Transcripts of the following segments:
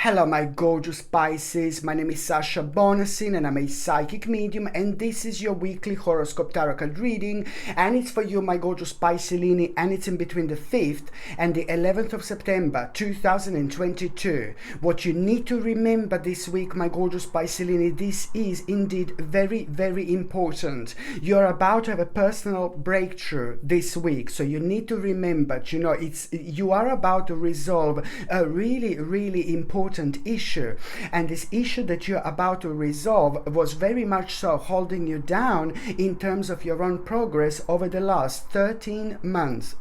Hello, my gorgeous Pisces. My name is Sasha Bonasin and I'm a psychic medium, and this is your weekly horoscope tarot card reading, and it's for you, my gorgeous Piscelini, and it's in between the 5th and the 11th of September 2022. What you need to remember this week, my gorgeous Piscelini, this is indeed very, very important. You're about to have a personal breakthrough this week, so you need to remember, you are about to resolve a really, really important issue, and this issue that you're about to resolve was very much so holding you down in terms of your own progress over the last 13 months.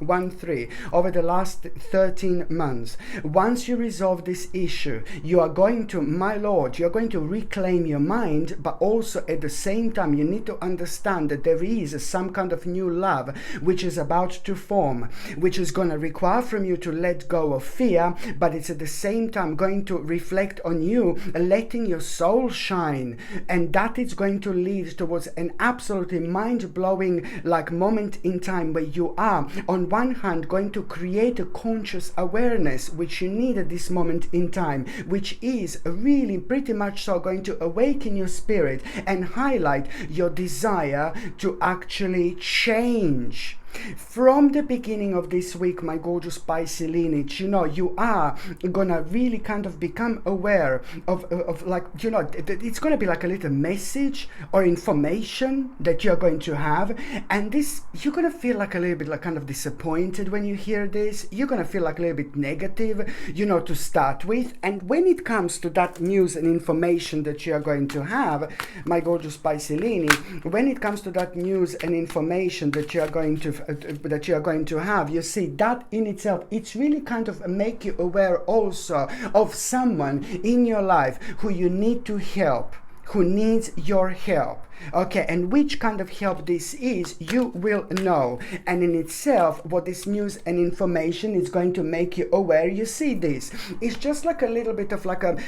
Over the last 13 months. Once you resolve this issue, you are going to, my lord, you're going to reclaim your mind, but also at the same time you need to understand that there is some kind of new love which is about to form, which is going to require from you to let go of fear, but it's at the same time going to reflect on you letting your soul shine, and that is going to lead towards an absolutely mind-blowing moment in time where you are on one hand going to create a conscious awareness which you need at this moment in time, which is really pretty much so going to awaken your spirit and highlight your desire to actually change. From the beginning of this week, my gorgeous Piscelini, you are gonna really kind of become aware of it's gonna be like a little message or information that you're going to have, and this, you're gonna feel like a little bit like kind of disappointed when you hear this. You're gonna feel like a little bit negative, to start with. And when it comes to that news and information that you are going to have, my gorgeous Piscelini, when it comes to that news and information that you are going to have, you see that in itself, it's really kind of make you aware also of someone in your life who you need to help, who needs your help. Okay, and which kind of help this is, you will know. And in itself, what this news and information is going to make you aware, you see this. It's just like a little bit of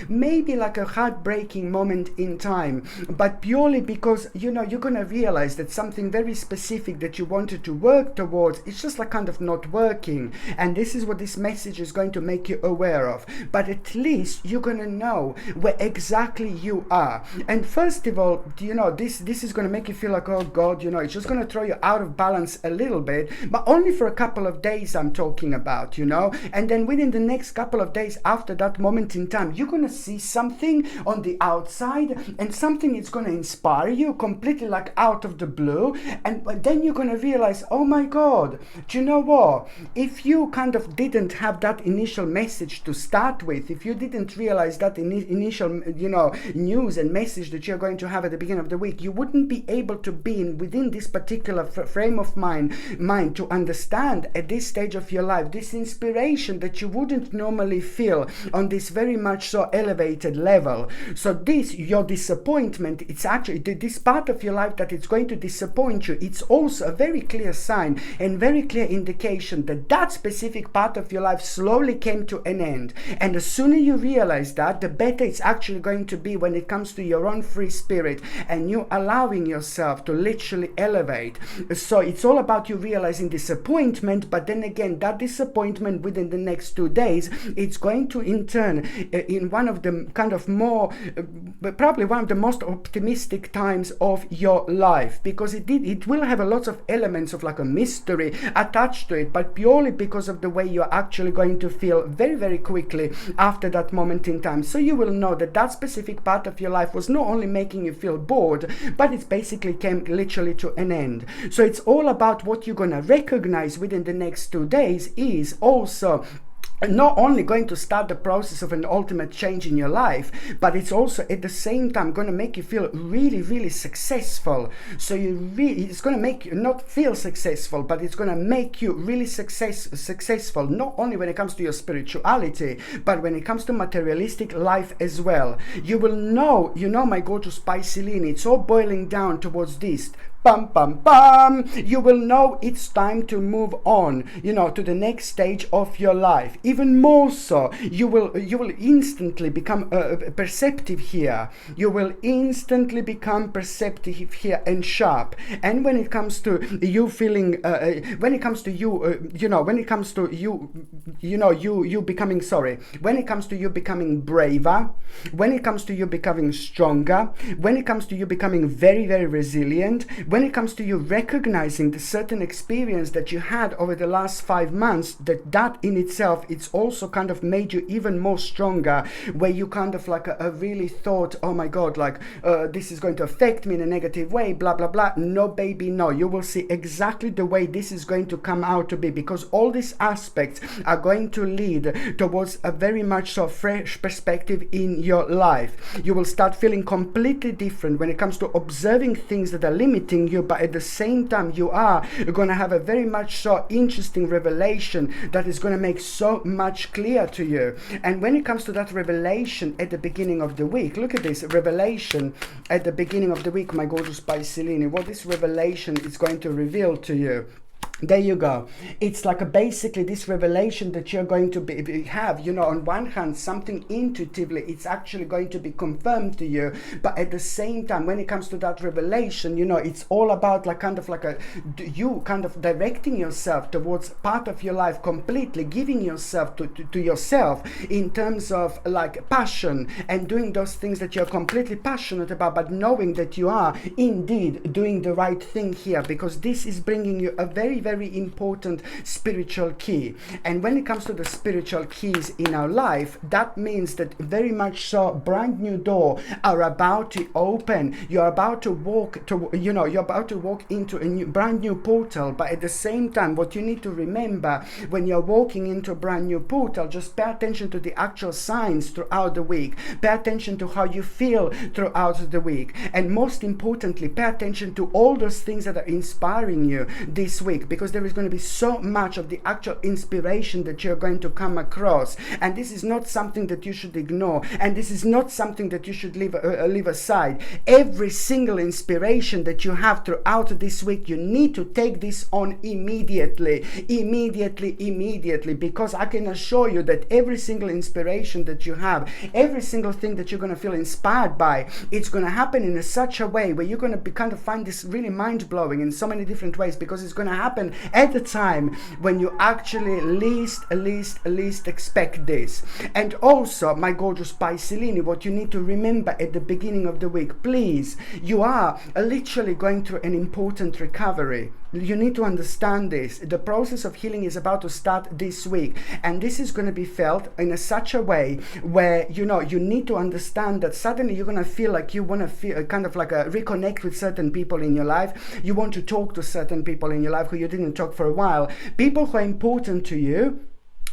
maybe like a heartbreaking moment in time, but purely because, you're going to realize that something very specific that you wanted to work towards, it's just like kind of not working. And this is what this message is going to make you aware of. But at least you're going to know where exactly you are. And first of all, this is going to make you feel like, oh God, it's just going to throw you out of balance a little bit, but only for a couple of days I'm talking about, and then within the next couple of days after that moment in time, you're going to see something on the outside, and something is going to inspire you completely like out of the blue, and then you're going to realize, oh my God, do you know what? If you kind of didn't have that initial message to start with, if you didn't realize that initial, news and message that you're going to have at the beginning of the week, you wouldn't be able to be within this particular frame of mind to understand at this stage of your life this inspiration that you wouldn't normally feel on this very much so elevated level. So this, your disappointment, it's actually this part of your life that it's going to disappoint you. It's also a very clear sign and very clear indication that that specific part of your life slowly came to an end. And the sooner you realize that, the better it's actually going to be when it comes to your own free spirit and you allowing yourself to literally elevate. So it's all about you realizing disappointment, but then again, that disappointment within the next 2 days, it's going to in turn in one of the kind of more probably one of the most optimistic times of your life, because it will have a lot of elements of like a mystery attached to it, but purely because of the way you're actually going to feel very, very quickly after that moment in time. So you will know that that specific part of your life was not only making you feel bored, but it's basically came literally to an end. So it's all about what you're going to recognize within the next 2 days is also not only going to start the process of an ultimate change in your life, but it's also at the same time going to make you feel really, really successful. So it's going to make you not feel successful, but it's going to make you really successful, not only when it comes to your spirituality, but when it comes to materialistic life as well. You will know, my gorgeous Piscelini, it's all boiling down towards this. bum bum bum, you will know it's time to move on, to the next stage of your life. Even more so, you will instantly become perceptive here. You will instantly become perceptive here and sharp. And when it comes to you feeling, when it comes to you, when it comes to you becoming, when it comes to you becoming braver, when it comes to you becoming stronger, when it comes to you becoming very, very resilient, when it comes to you recognizing the certain experience that you had over the last 5 months, that in itself, it's also kind of made you even more stronger, where you kind of like really thought, oh my God, like this is going to affect me in a negative way, blah, blah, blah. No, baby, no. You will see exactly the way this is going to come out to be, because all these aspects are going to lead towards a very much so fresh perspective in your life. You will start feeling completely different when it comes to observing things that are limiting you, but at the same time you are going to have a very much so interesting revelation that is going to make so much clear to you. And when it comes to that revelation at the beginning of the week, look at this revelation at the beginning of the week, my gorgeous Pisces, what this revelation is going to reveal to you. There you go. It's like basically this revelation that you're going to have, on one hand, something intuitively, it's actually going to be confirmed to you. But at the same time, when it comes to that revelation, it's all about you kind of directing yourself towards part of your life completely, giving yourself to yourself in terms of like passion and doing those things that you're completely passionate about, but knowing that you are indeed doing the right thing here, because this is bringing you a very, very important spiritual key. And when it comes to the spiritual keys in our life, that means that very much so brand new door are about to open. You're about to walk into a brand new portal. But at the same time, what you need to remember when you're walking into a brand new portal, just pay attention to the actual signs throughout the week. Pay attention to how you feel throughout the week. And most importantly, pay attention to all those things that are inspiring you this week, because there is going to be so much of the actual inspiration that you're going to come across. And this is not something that you should ignore, and this is not something that you should leave aside. Every single inspiration that you have throughout this week, you need to take this on immediately, because I can assure you that every single inspiration that you have, every single thing that you're going to feel inspired by, it's going to happen in such a way where you're going to be kind of find this really mind-blowing in so many different ways, because it's going to happen at the time when you actually least expect this. And also, my gorgeous Pisces, what you need to remember at the beginning of the week, please, you are literally going through an important recovery. You need to understand this. The process of healing is about to start this week, and this is going to be felt in such a way where you need to understand that suddenly you're going to feel like you want to feel kind of like reconnect with certain people in your life. You want to talk to certain people in your life who you didn't talk for a while. People who are important to you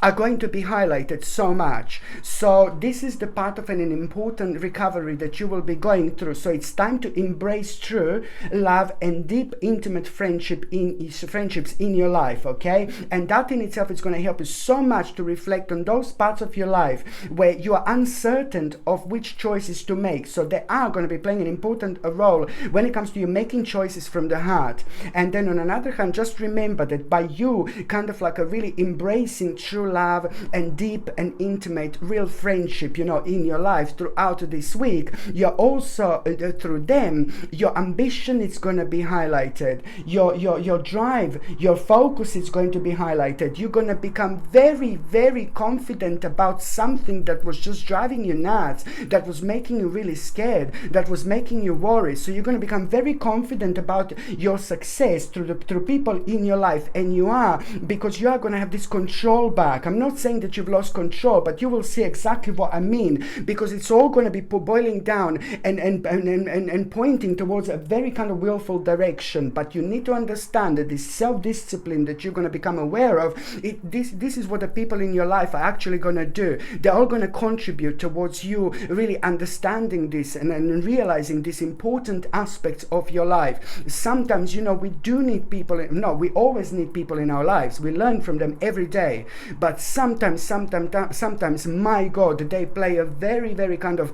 are going to be highlighted so much. So this is the part of an important recovery that you will be going through. So it's time to embrace true love and deep intimate friendships in your life, okay? And that in itself is going to help you so much to reflect on those parts of your life where you are uncertain of which choices to make. So they are going to be playing an important role when it comes to you making choices from the heart. And then on another hand, just remember that by you kind of like really embracing true love and deep and intimate real friendship in your life throughout this week, you're also through them, your ambition is going to be highlighted, your drive, your focus is going to be highlighted. You're going to become very, very confident about something that was just driving you nuts, that was making you really scared, that was making you worry. So you're going to become very confident about your success through people in your life, and you are, because you are going to have this control back. I'm not saying that you've lost control, but you will see exactly what I mean, because it's all going to be boiling down and pointing towards a very kind of willful direction. But you need to understand that this self-discipline that you're going to become aware of, this is what the people in your life are actually going to do. They're all going to contribute towards you really understanding this and realizing these important aspects of your life. Sometimes, we do need people, we always need people in our lives. We learn from them every day. But sometimes, my God, they play a very, very kind of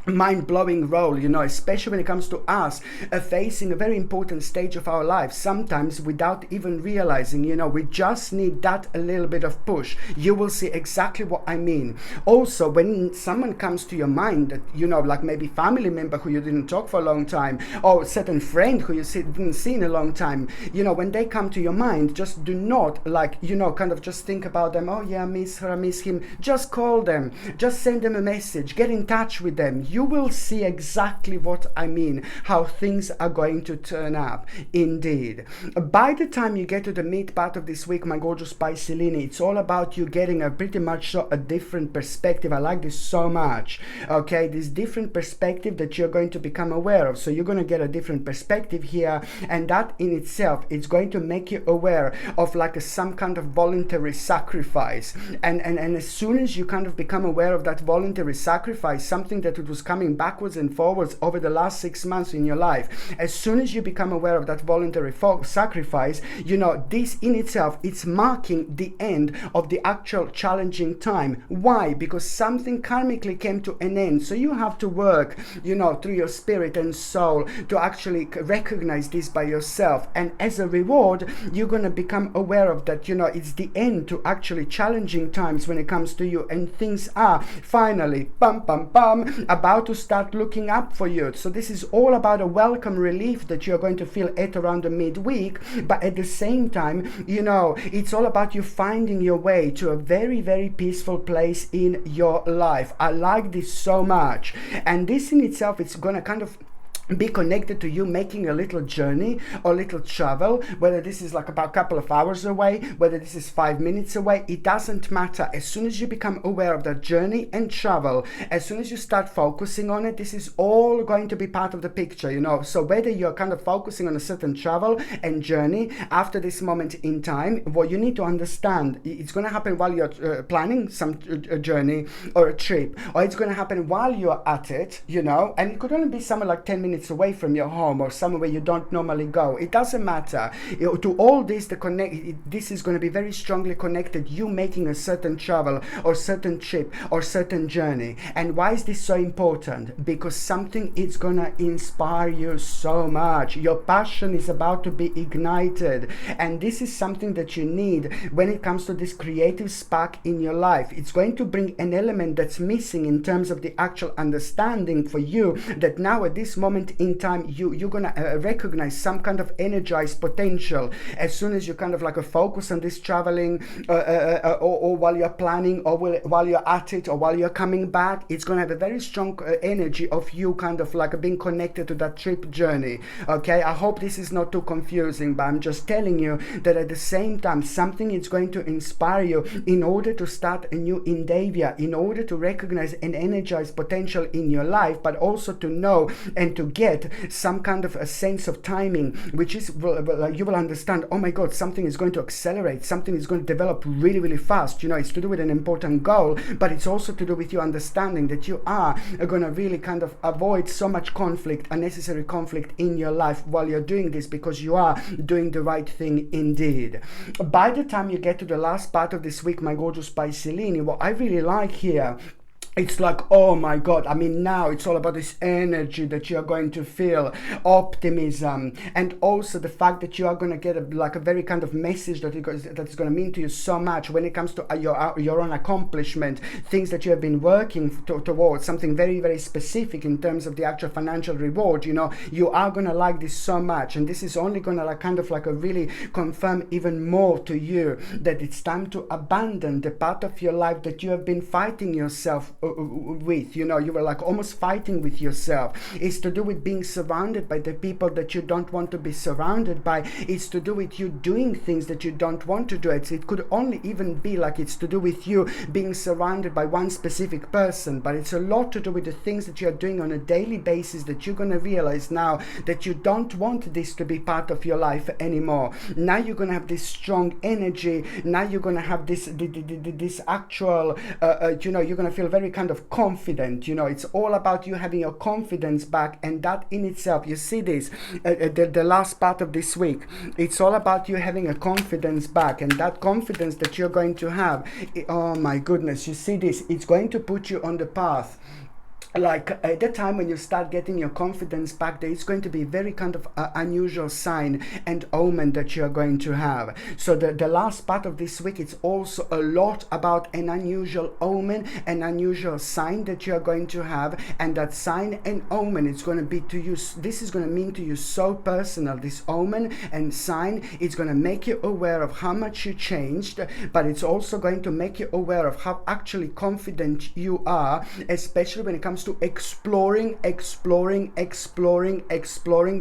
mind-blowing role, especially when it comes to us facing a very important stage of our life, sometimes without even realizing. We just need that a little bit of push. You will see exactly what I mean. Also, when someone comes to your mind that, like maybe family member who you didn't talk for a long time, or a certain friend who you didn't see in a long time, when they come to your mind, just do not kind of just think about them. Oh yeah, I miss her, I miss him. Just call them, just send them a message, get in touch with them. You will see exactly what I mean, how things are going to turn up indeed. By the time you get to the mid part of this week, my gorgeous Pisces, it's all about you getting a pretty much a different perspective. I like this so much. Okay, this different perspective that you're going to become aware of. So you're going to get a different perspective here, and that in itself is going to make you aware of some kind of voluntary sacrifice. And as soon as you kind of become aware of that voluntary sacrifice, something that it was coming backwards and forwards over the last 6 months in your life, as soon as you become aware of that voluntary sacrifice, this in itself, it's marking the end of the actual challenging time. Why? Because something karmically came to an end. So you have to work, through your spirit and soul to actually recognize this by yourself. And as a reward, you're going to become aware of that, it's the end to actually challenging times when it comes to you. And things are finally, about to start looking up for you. So this is all about a welcome relief that you're going to feel at around the midweek, but at the same time, it's all about you finding your way to a very, very peaceful place in your life. I like this so much, and this in itself, it's gonna kind of be connected to you making a little journey or little travel, whether this is about a couple of hours away, whether this is 5 minutes away, it doesn't matter. As soon as you become aware of that journey and travel, as soon as you start focusing on it, this is all going to be part of the picture, So whether you're kind of focusing on a certain travel and journey after this moment in time, what you need to understand, it's going to happen while you're planning some journey or a trip, or it's going to happen while you're at it, and it could only be somewhere like 10 minutes away from your home or somewhere where you don't normally go. It doesn't matter. To all this, this is going to be very strongly connected, you making a certain travel or certain trip or certain journey. And why is this so important? Because something is going to inspire you so much. Your passion is about to be ignited, and this is something that you need when it comes to this creative spark in your life. It's going to bring an element that's missing in terms of the actual understanding for you, that now at this moment in time you're gonna recognize some kind of energized potential as soon as you kind of focus on this traveling or while you're planning, or while you're at it, or while you're coming back. It's gonna have a very strong energy of you kind of being connected to that trip journey. Okay, I hope this is not too confusing, but I'm just telling you that at the same time something is going to inspire you in order to start a new endeavor, in order to recognize and energize potential in your life, but also to know and to get some kind of a sense of timing, which is you will understand, oh my god, something is going to accelerate, something is going to develop really, really fast. It's to do with an important goal, but it's also to do with you understanding that you are going to really kind of avoid so much conflict, unnecessary conflict in your life while you're doing this, because you are doing the right thing indeed. By the time you get to the last part of this week, my gorgeous Pisces, what I really like here, it's oh my god, I mean, now it's all about this energy that you're going to feel, optimism, and also the fact that you are going to get a very kind of message that's going to mean to you so much when it comes to your own accomplishment, things that you have been working towards, something very, very specific in terms of the actual financial reward. You are going to like this so much, and this is only going to kind of really confirm even more to you that it's time to abandon the part of your life that you have been fighting yourself with. You were almost fighting with yourself. It's to do with being surrounded by the people that you don't want to be surrounded by. It's to do with you doing things that you don't want to do. It could only even be it's to do with you being surrounded by one specific person, but it's a lot to do with the things that you're doing on a daily basis that you're going to realize now that you don't want this to be part of your life anymore. Now you're going to have this strong energy. Now you're going to have this actual you're going to feel very kind of confident. It's all about you having your confidence back, and that in itself, you see this the last part of this week, it's all about you having a confidence back, and that confidence that you're going to have, oh my goodness, you see this, it's going to put you on the path like at the time when you start getting your confidence back, there is going to be very kind of unusual sign and omen that you are going to have. So the last part of this week, it's also a lot about an unusual omen, an unusual sign that you are going to have, and that sign and omen, it's going to be to you, this is going to mean to you so personal. This omen and sign, it's going to make you aware of how much you changed, but it's also going to make you aware of how actually confident you are, especially when it comes to exploring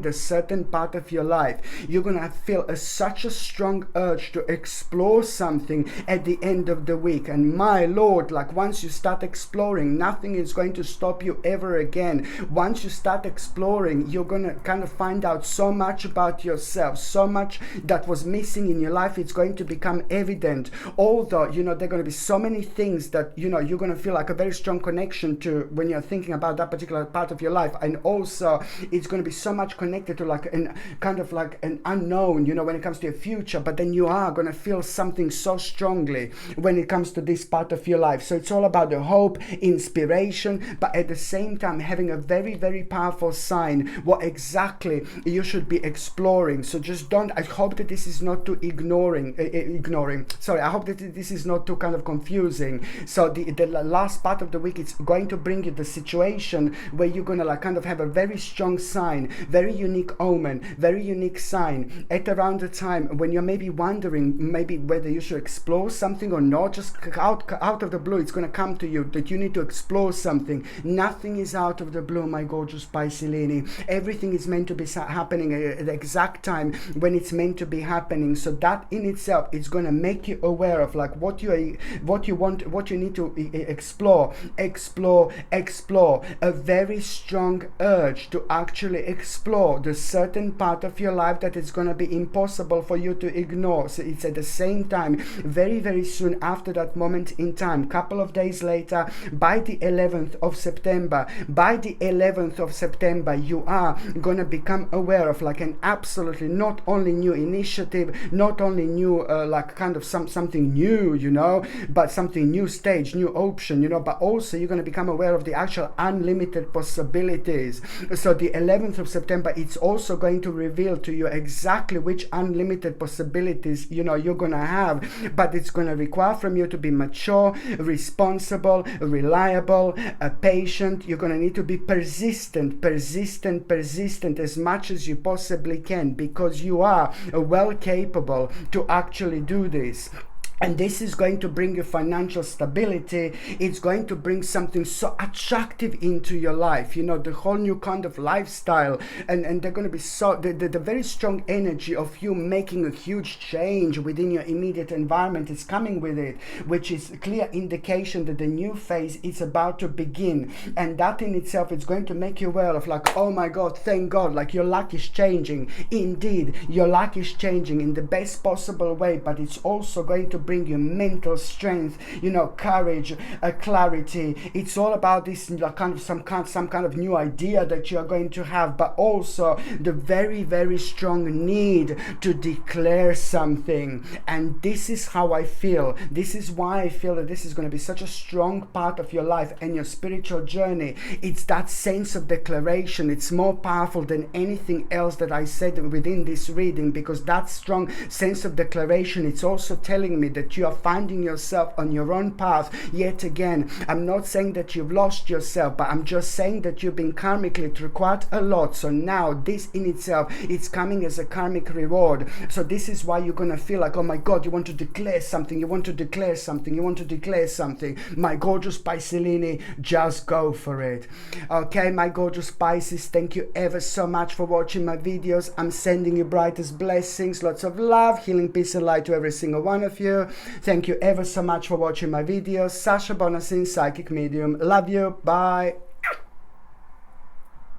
the certain part of your life. You're gonna feel such a strong urge to explore something at the end of the week, and my lord, like once you start exploring, nothing is going to stop you ever again. Once you start exploring, you're gonna kind of find out so much about yourself, so much that was missing in your life. It's going to become evident. Although, you know, there are going to be so many things that, you know, you're going to feel like a very strong connection to when you're thinking about that particular part of your life. And also it's going to be so much connected to like an kind of like an unknown, you know, when it comes to your future. But then you are going to feel something so strongly when it comes to this part of your life. So it's all about the hope, inspiration, but at the same time having a very, very powerful sign what exactly you should be exploring. So just don't, I hope that this is not too ignoring, sorry, I hope that this is not too kind of confusing. So the last part of the week, it's going to bring you the situation where you're gonna like kind of have a very strong sign, very unique omen, very unique sign at around the time when you're maybe wondering maybe whether you should explore something or not. Just out of the blue, it's gonna come to you that you need to explore something. Nothing is out of the blue, my gorgeous Piscelini. Everything is meant to be happening at the exact time when it's meant to be happening. So that in itself is gonna make you aware of like what you want, what you need to explore. A very strong urge to actually explore the certain part of your life that is going to be impossible for you to ignore. So it's at the same time very, very soon after that moment in time, couple of days later, by the 11th of September, you are going to become aware of like an absolutely not only new initiative, not only new like kind of something new, you know, but something new stage, new option, you know, but also you're going to become aware of the actual unlimited possibilities. So the 11th of September, it's also going to reveal to you exactly which unlimited possibilities, you know, you're going to have, but it's going to require from you to be mature, responsible, reliable, patient. You're going to need to be persistent as much as you possibly can, because you are well capable to actually do this. And this is going to bring you financial stability. It's going to bring something so attractive into your life, you know, the whole new kind of lifestyle. And they're going to be so, the very strong energy of you making a huge change within your immediate environment is coming with it, which is a clear indication that the new phase is about to begin. And that in itself is going to make you aware of like, oh my God, thank God, like your luck is changing. Indeed, your luck is changing in the best possible way, but it's also going to bring you mental strength, you know, courage, clarity. It's all about this kind of some kind of new idea that you are going to have, but also the very, very strong need to declare something. And this is how I feel. This is why I feel that this is going to be such a strong part of your life and your spiritual journey. It's that sense of declaration. It's more powerful than anything else that I said within this reading, because that strong sense of declaration, it's also telling me that you are finding yourself on your own path yet again. I'm not saying that you've lost yourself, but I'm just saying that you've been karmically through quite a lot. So now this in itself, it's coming as a karmic reward. So this is why you're gonna feel like, oh my God, you want to declare something, you want to declare something, you want to declare something. My gorgeous Piscelini, just go for it. Okay, my gorgeous Pisces, thank you ever so much for watching my videos. I'm sending you brightest blessings, lots of love, healing, peace and light to every single one of you. Thank you ever so much for watching my videos. Sasha Bonasin, Psychic Medium. Love you. Bye.